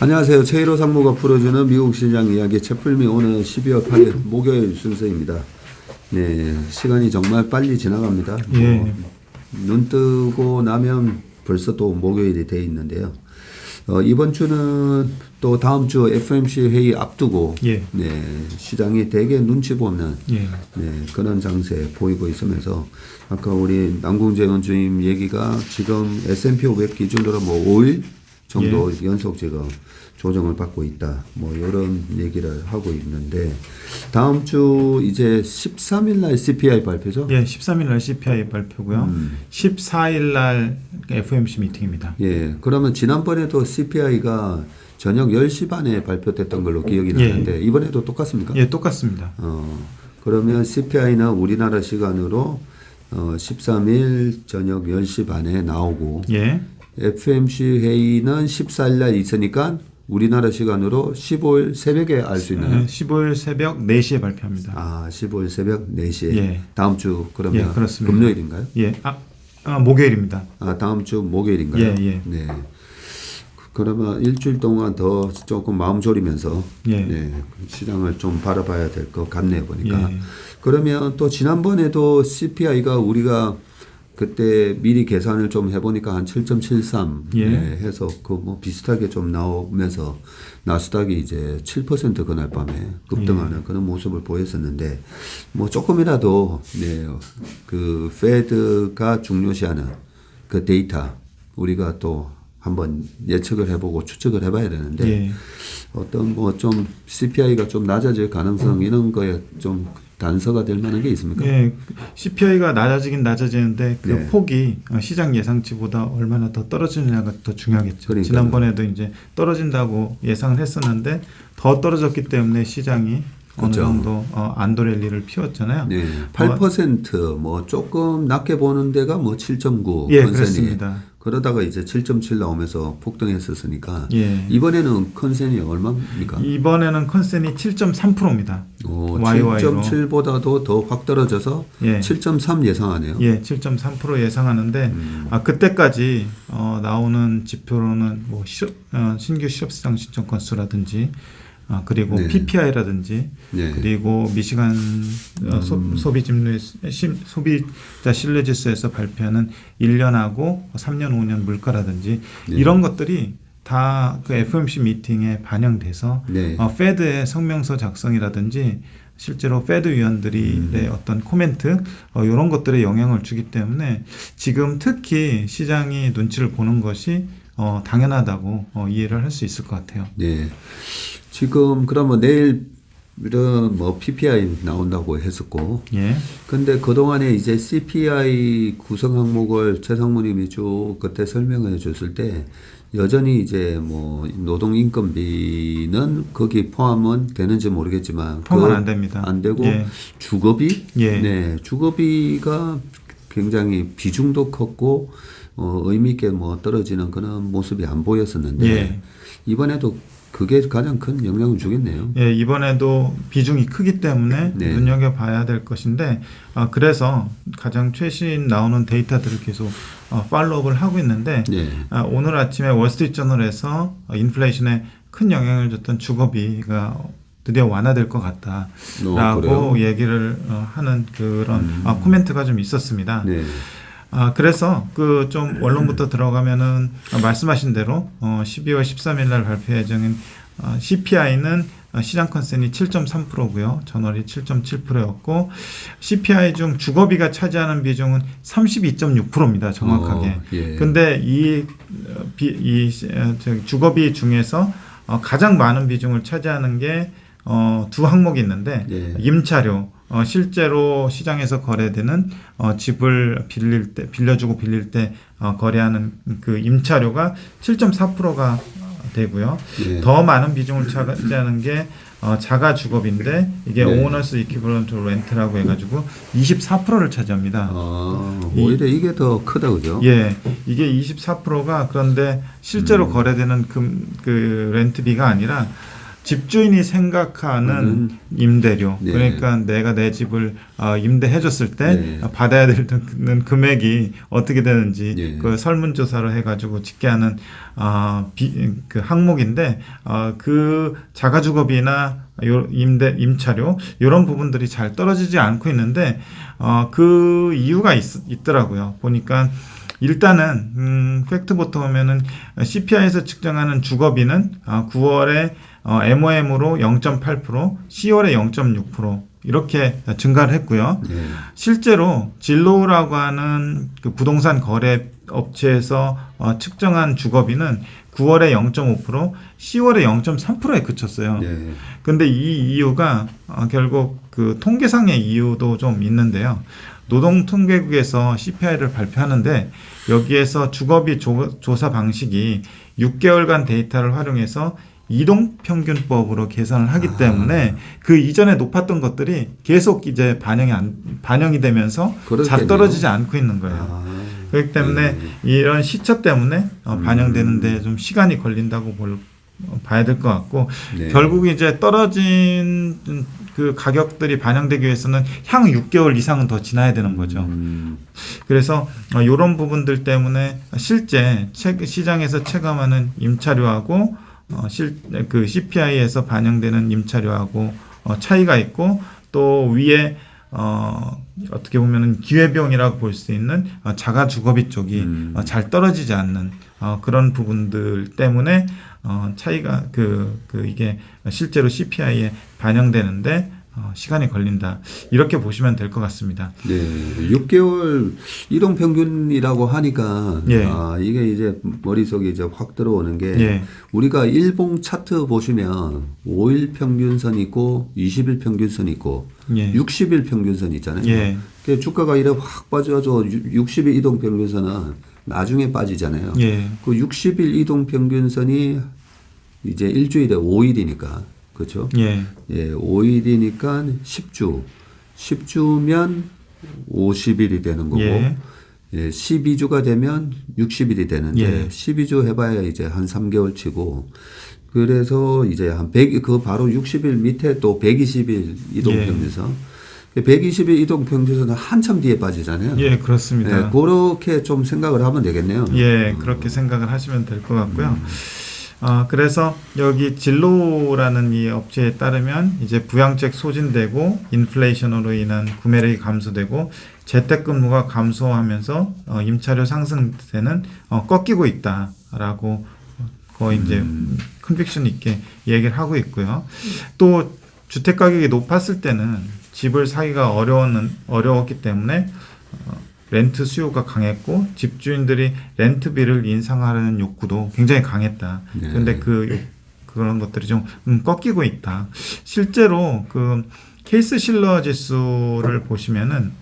안녕하세요. 최일호 상무가 풀어주는 미국 시장 이야기 채플미 오늘 12월 8일 목요일 순서입니다. 네, 시간이 정말 빨리 지나갑니다. 예. 눈 뜨고 나면 벌써 또 목요일이 돼 있는데요. 이번 주는 또 다음 주 FOMC 회의 앞두고 예. 네, 시장이 되게 눈치 보는 예. 네, 그런 장세 보이고 있으면서 아까 우리 남궁재 원주임 얘기가 지금 S&P 500 기준으로 뭐 5일 정도 연속 지금 조정을 받고 있다. 뭐 이런 얘기를 하고 있는데 다음 주 이제 13일 날 CPI 발표죠? 예, 13일 날 CPI 발표고요. 14일 날 FOMC 미팅입니다. 예. 그러면 지난번에도 CPI가 저녁 10시 반에 발표됐던 걸로 기억이 나는데 이번에도 똑같습니까? 예, 똑같습니다. 그러면 CPI는 우리나라 시간으로 13일 저녁 10시 반에 나오고 예. FOMC 회의는 14일 날 있으니까 우리나라 시간으로 15일 새벽에 알 수 있나요? 15일 새벽 4시에 발표합니다. 아, 15일 새벽 4시에. 예. 다음 주 그러면 예, 그렇습니다. 금요일인가요? 예. 목요일입니다. 아, 다음 주 목요일인가요? 예, 예. 네. 그러면 일주일 동안 더 조금 마음 졸이면서 예. 네, 시장을 좀 바라봐야 될 것 같네요, 보니까. 예. 그러면 또 지난번에도 CPI가 우리가 그때 미리 계산을 좀 해보니까 한 7.73 예. 네, 해서 그 뭐 비슷하게 좀 나오면서 나스닥이 이제 7% 그날 밤에 급등하는 그런 모습을 보였었는데 뭐 조금이라도 네, 그 페드가 중요시하는 그 데이터 우리가 또 한번 예측을 해보고 추측을 해봐야 되는데 예. 어떤 뭐 좀 CPI가 좀 낮아질 가능성 이런 거에 좀 단서가 될 만한 게 있습니까? 예, CPI가 낮아지긴 낮아지는데 그 네. 폭이 시장 예상치보다 얼마나 더 떨어지느냐가 더 중요하겠죠. 그러니까요. 지난번에도 이제 떨어진다고 예상을 했었는데 더 떨어졌기 때문에 시장이 어느 그렇죠. 정도 안도 랠리를 피웠잖아요. 네, 8%뭐 조금 낮게 보는 데가 뭐 7.9 예, 컨센이 그렇습니다. 그러다가 이제 7.7 나오면서 폭등했었으니까 예. 이번에는 컨센이 얼마입니까? 이번에는 컨센이 7.3%입니다. YY로. 7.7보다도 더 확 떨어져서 예. 7.3 예상하네요. 예, 7.3% 예상하는데 그때까지 나오는 지표로는 뭐 신규 실업시장 신청 건수라든지 그리고 네. PPI라든지 네. 그리고 미시간 소비자 신뢰지수에서 발표하는 1년하고 3년, 5년 물가라든지 네. 이런 것들이 다 그 FOMC 미팅에 반영돼서 네. 페드의 성명서 작성이라든지 실제로 페드 위원들의 어떤 코멘트 이런 것들에 영향을 주기 때문에 지금 특히 시장이 눈치를 보는 것이 당연하다고 이해를 할 수 있을 것 같아요. 네. 지금 그러면 내일은 뭐 PPI 나온다고 했었고, 예. 근데 그동안에 이제 CPI 구성 항목을 최상무님이 쭉 그때 설명해 줬을 때 여전히 이제 뭐 노동인건비는 거기 포함은 되는지 모르겠지만 포함은 안 됩니다. 안 되고 예. 주거비, 예. 네, 주거비가 굉장히 비중도 컸고 의미 있게 뭐 떨어지는 그런 모습이 안 보였었는데 예. 이번에도 그게 가장 큰 영향을 주겠네요. 예, 이번에도 비중이 크기 때문에 네. 눈여겨봐야 될 것인데 그래서 가장 최신 나오는 데이터들을 계속 팔로우업을 하고 있는데 네. 오늘 아침에 월스트리트저널에서 인플레이션에 큰 영향을 줬던 주거비가 드디어 완화될 것 같다라고 그래요? 얘기를 하는 그런 코멘트가 좀 있었습니다. 네. 그래서 그 좀 원론부터 들어가면은 말씀하신 대로 12월 13일 날 발표 예정인 CPI는 시장 컨센이 7.3%고요. 전월이 7.7%였고 CPI 중 주거비가 차지하는 비중은 32.6%입니다. 정확하게. 예. 근데 이 주거비 중에서 가장 많은 비중을 차지하는 게 두 항목이 있는데 예. 임차료 실제로 시장에서 거래되는 집을 빌려주고 빌릴 때 거래하는 그 임차료가 7.4%가 되고요. 예. 더 많은 비중을 차지하는 게 자가 주거비인데 이게 네. 오너스 이퀴벌런트 렌트라고 해가지고 24%를 차지합니다. 오히려 이게 더 크다 그죠? 예, 이게 24%가 그런데 실제로 거래되는 그 렌트비가 아니라 집주인이 생각하는 임대료, 네. 그러니까 내가 내 집을 임대해줬을 때 네. 받아야 되는 금액이 어떻게 되는지 네. 그 설문조사를 해가지고 집계하는 그 항목인데 그 자가주거비나 임차료 이런 부분들이 잘 떨어지지 않고 있는데 그 이유가 있더라고요. 보니까 일단은 팩트부터 보면은 CPI에서 측정하는 주거비는 9월에 MOM으로 0.8%, 10월에 0.6% 이렇게 증가를 했고요. 네. 실제로 진로라고 하는 그 부동산 거래 업체에서 측정한 주거비는 9월에 0.5%, 10월에 0.3%에 그쳤어요. 네. 근데 이 이유가 결국 그 통계상의 이유도 좀 있는데요. 노동통계국에서 CPI를 발표하는데 여기에서 주거비 조사 방식이 6개월간 데이터를 활용해서 이동평균법으로 계산을 하기 때문에 그 이전에 높았던 것들이 계속 이제 반영이 되면서 그렇겠네요. 잘 떨어지지 않고 있는 거예요. 그렇기 때문에 이런 시차 때문에 반영되는데 좀 시간이 걸린다고 봐야 될 것 같고 네. 결국 이제 떨어진 그 가격들이 반영되기 위해서는 향후 6개월 이상은 더 지나야 되는 거죠. 그래서 이런 부분들 때문에 실제 시장에서 체감하는 임차료하고 그 CPI에서 반영되는 임차료하고 차이가 있고 또 위에 어떻게 보면 기회비용이라고 볼 수 있는 자가주거비 쪽이 잘 떨어지지 않는 그런 부분들 때문에 차이가 이게 실제로 CPI에 반영되는데 시간이 걸린다. 이렇게 보시면 될 것 같습니다. 네, 6개월 이동 평균이라고 하니까 예. 이게 이제 머릿속에 이제 확 들어오는 게 예. 우리가 일봉 차트 보시면 5일 평균선 있고 20일 평균선 있고 예. 60일 평균선 있잖아요. 예. 그 주가가 이래 확 빠져서 60일 이동 평균선은 나중에 빠지잖아요. 예. 그 60일 이동 평균선이 이제 일주일에 5일이니까 그렇죠? 예. 예, 5일이니까 10주. 10주면 50일이 되는 거고, 예. 12주가 되면 60일이 되는데, 예. 12주 해봐야 이제 한 3개월 치고, 그래서 이제 한 100, 그 바로 60일 밑에 또 120일 이동평균선. 120일 이동평균선은 한참 뒤에 빠지잖아요. 예, 그렇습니다. 예, 그렇게 좀 생각을 하면 되겠네요. 예, 그렇게 생각을 하시면 될 것 같고요. 그래서 여기 진로라는 이 업체에 따르면 이제 부양책 소진되고 인플레이션으로 인한 구매력이 감소되고 재택근무가 감소하면서 임차료 상승세는 꺾이고 있다라고 거의 이제 컨빅션 있게 얘기를 하고 있고요. 또 주택 가격이 높았을 때는 집을 사기가 어려웠기 때문에 렌트 수요가 강했고 집주인들이 렌트비를 인상하려는 욕구도 굉장히 강했다. 네. 그런데 그런 것들이 좀 꺾이고 있다. 실제로 그 케이스 실러 지수를 보시면은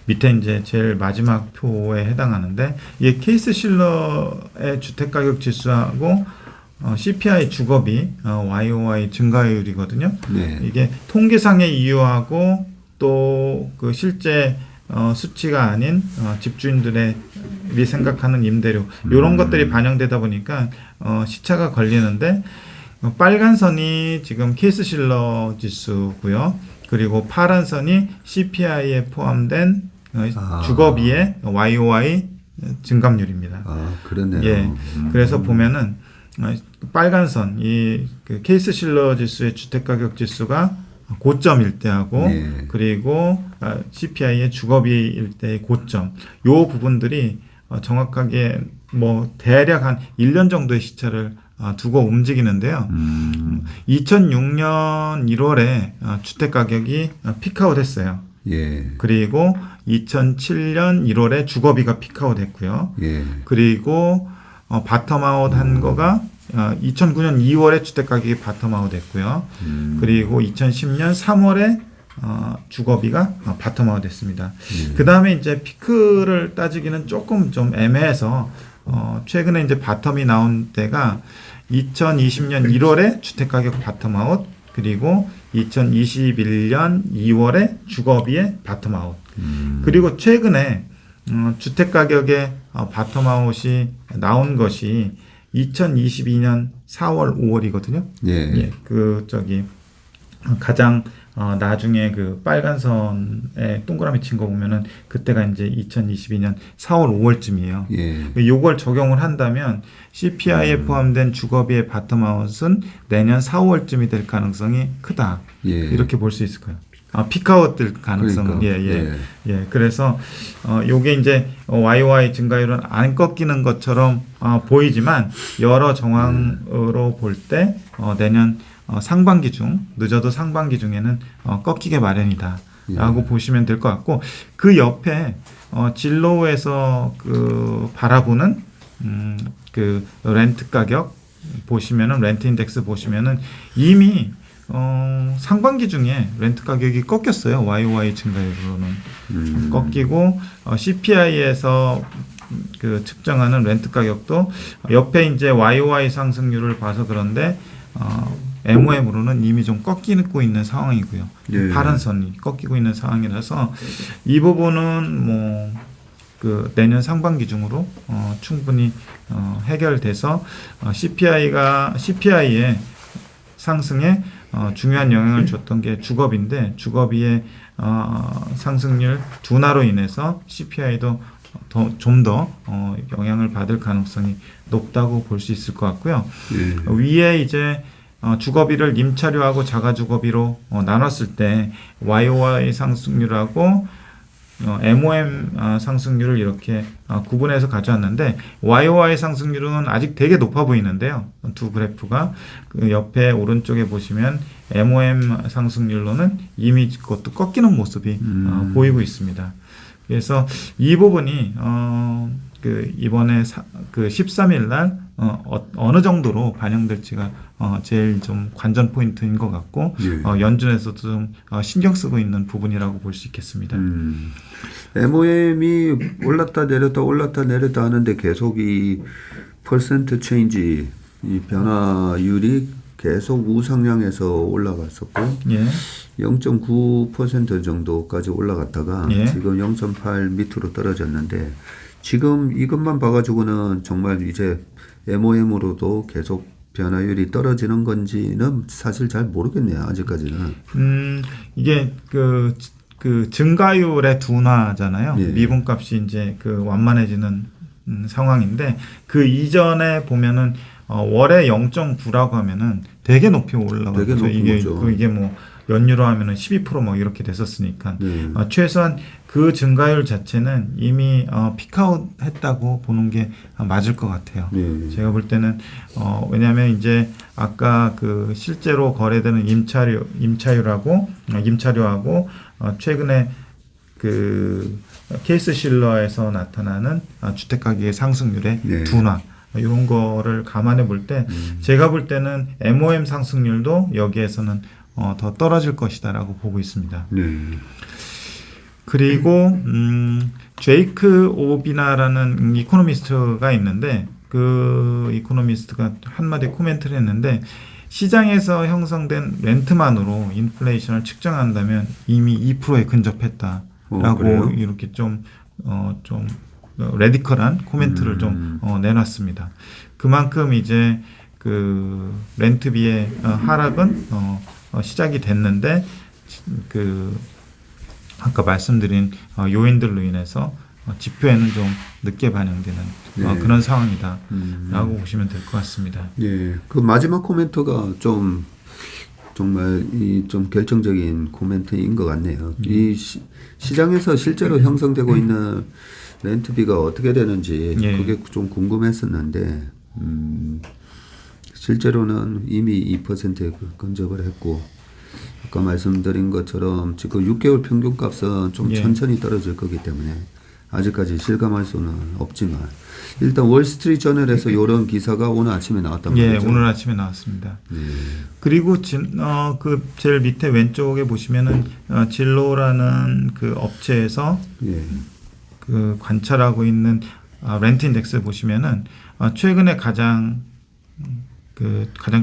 밑에 이제 제일 마지막 표에 해당하는데 이 케이스 실러의 주택 가격 지수하고 CPI 주거비 YOY 증가율이거든요. 네. 이게 통계상의 이유하고 또 그 실제 수치가 아닌 집주인들의 생각하는 임대료 이런 것들이 반영되다 보니까 시차가 걸리는데 빨간 선이 지금 케이스 실러 지수고요. 그리고 파란 선이 CPI에 포함된 주거비의 YOY 증감률입니다. 그러네요. 예. 그래서 보면은 빨간 선, 그 케이스 실러 지수의 주택가격 지수가 고점일 때하고 네. 그리고 CPI의 주거비일 때의 고점 요 부분들이 정확하게 뭐 대략 한 1년 정도의 시차를 두고 움직이는데요. 2006년 1월에 주택 가격이 피크아웃 했어요. 예. 그리고 2007년 1월에 주거비가 피크아웃 했고요. 예. 그리고 바텀아웃 한 거가 2009년 2월에 주택 가격이 바텀아웃 했고요. 그리고 2010년 3월에 주거비가 바텀아웃 했습니다. 그 다음에 이제 피크를 따지기는 조금 좀 애매해서 최근에 이제 바텀이 나온 때가 2020년 1월에 주택 가격 바텀아웃 그리고 2021년 2월에 주거비의 바텀아웃 그리고 최근에 주택 가격의 바텀아웃이 나온 것이 2022년 4월, 5월이거든요. 예. 예, 가장 나중에 그 빨간 선에 동그라미 친 거 보면은 그때가 이제 2022년 4월, 5월쯤이에요. 예. 요걸 적용을 한다면 CPI에 포함된 주거비의 바텀아웃은 내년 4, 5월쯤이 될 가능성이 크다. 예. 이렇게 볼 수 있을 거예요. 피크아웃 될 가능성은 그러니까. 예. 그래서 요게 이제 YOY 증가율은 안 꺾이는 것처럼 보이지만 여러 정황으로 볼 때 내년 상반기 중 늦어도 상반기 중에는 꺾이게 마련이다라고 보시면 될 것 같고 그 옆에 진로에서 그 바라보는 그 렌트 가격 보시면은 렌트 인덱스 보시면은 이미 상반기 중에 렌트 가격이 꺾였어요. YOY 증가율로는 꺾이고 CPI에서 그 측정하는 렌트 가격도 옆에 이제 YOY 상승률을 봐서 그런데 MOM으로는 이미 좀 꺾이고 있는 상황이고요. 예. 파란 선이 꺾이고 있는 상황이라서 이 부분은 뭐 그 내년 상반기 중으로 충분히 해결돼서 CPI의 상승에 중요한 영향을 줬던 게 주거비인데 주거비의 상승률 둔화로 인해서 CPI도 좀 더 영향을 받을 가능성이 높다고 볼 수 있을 것 같고요. 예. 위에 이제 주거비를 임차료하고 자가주거비로 나눴을 때 YOY 상승률하고 MOM 상승률을 이렇게 구분해서 가져왔는데 YOY 상승률은 아직 되게 높아 보이는데요. 두 그래프가 그 옆에 오른쪽에 보시면 MOM 상승률로는 이미 그것도 꺾이는 모습이 보이고 있습니다. 그래서 이 부분이 그 이번에 그 13일 날 어느 정도로 반영될지가 제일 좀 관전 포인트인 것 같고 예. 연준에서도 좀 신경 쓰고 있는 부분이라고 볼 수 있겠습니다. MOM이 올랐다 내렸다 하는데 계속 이 퍼센트 체인지 이 변화율이 계속 우상향해서 올라갔었고 예. 0.9% 정도까지 올라갔다가 예. 지금 0.8 밑으로 떨어졌는데 지금 이것만 봐가지고는 정말 이제 MOM으로도 계속 변화율이 떨어지는 건지는 사실 잘 모르겠네요. 아직까지는. 이게 그 증가율의 둔화잖아요. 예. 미분값이 이제 그 완만해지는 상황인데 그 이전에 보면은 월에 0.9라고 하면은 되게 높이 올라가죠. 되게 높은 이게 거죠. 이게 뭐 연유로 하면은 12%뭐 이렇게 됐었으니까 네. 최소한 그 증가율 자체는 이미 피크아웃 했다고 보는 게 맞을 것 같아요. 네. 제가 볼 때는 왜냐하면 이제 아까 그 실제로 거래되는 임차료하고 최근에 그 케이스 실러에서 나타나는 주택 가격의 상승률의 네. 둔화 이런 거를 감안해 볼 때 제가 볼 때는 MOM 상승률도 여기에서는 더 떨어질 것이다라고 보고 있습니다. 네. 그리고 제이크 오비나라는 이코노미스트가 있는데 그 이코노미스트가 한마디 코멘트를 했는데 시장에서 형성된 렌트만으로 인플레이션을 측정한다면 이미 2%에 근접했다라고 그래요? 이렇게 좀 레디컬한 코멘트를 좀 내놨습니다. 그만큼 이제 그 렌트비의 하락은 시작이 됐는데 그 아까 말씀드린 요인들로 인해서 지표에는 좀 늦게 반영되는 네. 그런 상황이다라고 보시면 될 것 같습니다. 예, 그 마지막 코멘트가 좀 정말 이 좀 결정적인 코멘트인 것 같네요. 이 시장에서 실제로 형성되고 있는 렌트비가 어떻게 되는지 예. 그게 좀 궁금했었는데 실제로는 이미 2%에 근접을 했고 아까 말씀드린 것처럼 지금 6개월 평균값은 좀 예. 천천히 떨어질 거기 때문에 아직까지 실감할 수는 없지만 일단 월스트리트 저널에서 이런 기사가 오늘 아침에 나왔단 예, 말이죠. 오늘 아침에 나왔습니다. 예. 그리고 그 제일 밑에 왼쪽에 보시면은 진로라는 그 업체에서 예. 그 관찰하고 있는 렌트 인덱스 보시면은 최근에 가장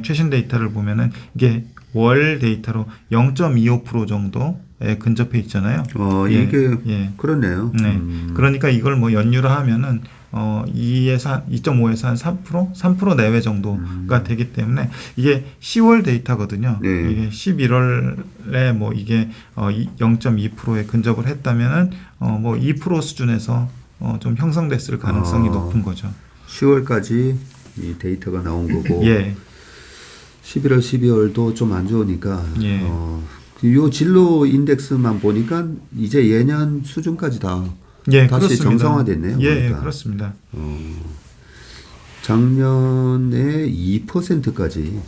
최신 데이터를 보면은 이게 월 데이터로 0.25% 정도 근접해 있잖아요. 예, 이게 예. 그렇네요. 네. 그러니까 이걸 뭐 연유를 하면은 2.5에서 한 3% 내외 정도가 되기 때문에 이게 10월 데이터거든요. 네. 이게 11월에 뭐 이게 0.2%에 근접을 했다면은 뭐 2% 수준에서 좀 형성됐을 가능성이 높은 거죠. 10월까지 이 데이터가 나온 거고 예. 11월, 12월도 좀 안 좋으니까 예. 요 진로 인덱스만 보니까 이제 예년 수준까지 다 예, 다시 그렇습니다. 정상화됐네요. 예, 보니까. 그렇습니다. 작년에 2%까지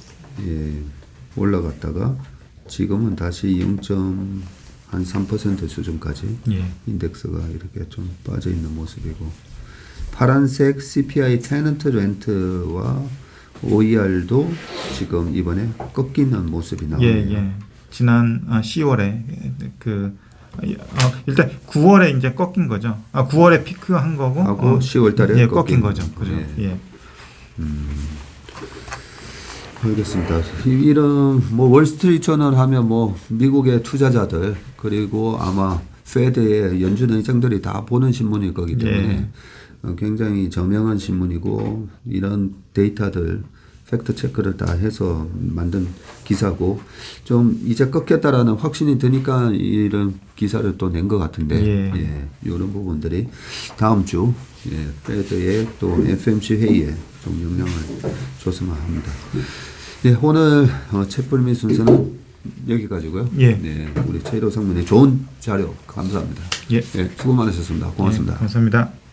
올라갔다가 지금은 다시 0.3% 수준까지 예. 인덱스가 이렇게 좀 빠져 있는 모습이고 파란색 CPI 테넌트 렌트와 OER도 지금 이번에 꺾이는 모습이 나오네요. 예, 예. 지난 10월에 일단 9월에 이제 꺾인 거죠. 9월에 피크한 거고 하고 10월 달에 예, 꺾인 거죠. 그죠. 예. 알겠습니다. 이런 뭐 월스트리트 저널 하면 뭐 미국의 투자자들 그리고 아마 페드의 연준 의장들이 다 보는 신문일 거기 때문에 굉장히 저명한 신문이고 이런 데이터들 팩트 체크를 다 해서 만든 기사고 좀 이제 꺾였다라는 확신이 드니까 이런 기사를 또 낸 것 같은데 이런 부분들이 다음 주 페드의 또 FMC 회의에 좀 영향을 줬으면 합니다. 네, 오늘 챗불미 순서는 여기까지고요. 네, 우리 최일호 상무님 좋은 자료 감사합니다. 예. 네, 수고 많으셨습니다. 고맙습니다. 감사합니다.